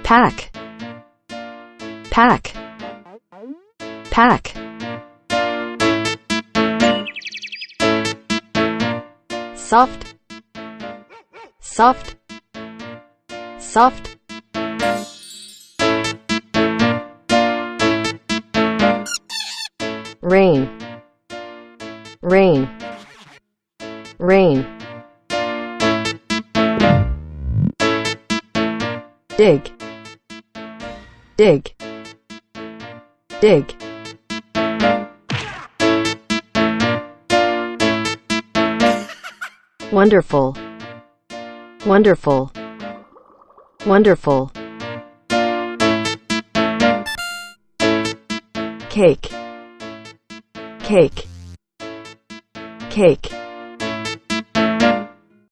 pack, pack, pack. Soft, soft, soft. Rain, rain, rain. Dig, dig, dig. Wonderful, wonderful, wonderful. Cake, cake, cake.